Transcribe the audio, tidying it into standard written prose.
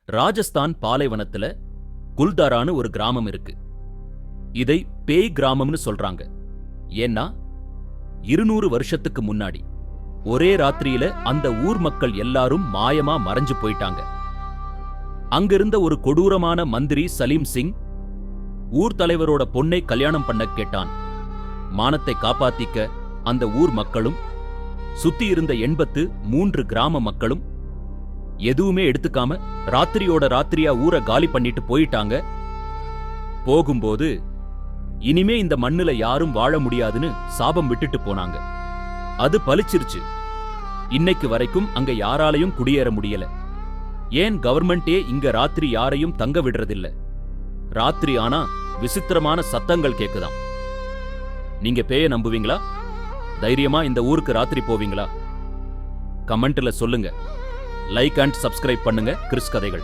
ராஜஸ்தான் பாலைவனத்துல குல்தாரான்னு ஒரு கிராமம் இருக்கு. இதை பேய் கிராமம்னு சொல்றாங்க. ஏன்னா 200 வருஷத்துக்கு முன்னாடி ஒரே ராத்திரியில அந்த ஊர் மக்கள் எல்லாரும் மாயமா மறைஞ்சு போயிட்டாங்க. அங்கிருந்த ஒரு கொடூரமான மந்திரி சலீம் சிங் ஊர் தலைவரோட பொண்ணை கல்யாணம் பண்ண கேட்டான். மானத்தை காப்பாத்திக்க அந்த ஊர் மக்களும் சுத்தி இருந்த 83 கிராம மக்களும் எதுவுமே எடுத்துக்காம ராத்திரியோட ராத்திரியா ஊரை காலி பண்ணிட்டு போயிட்டாங்க. போகும்போது இனிமே இந்த மண்ணுல யாரும் வாழ முடியாதுன்னு சாபம் விட்டுட்டு போனாங்க. அது பலிச்சிருச்சு. இன்னைக்கு வரைக்கும் அங்க யாராலையும் குடியேற முடியல. ஏன் கவர்மெண்டே இங்க ராத்திரி யாரையும் தங்க விடுறதில்ல. ராத்திரி ஆனா விசித்திரமான சத்தங்கள் கேக்குதாம். நீங்க பேய நம்புவீங்களா? தைரியமா இந்த ஊருக்கு ராத்திரி போவீங்களா? கமெண்ட்ல சொல்லுங்க. லைக் அண்ட் சப்ஸ்கிரைப் பண்ணுங்க கிறிஸ் கதைகள்.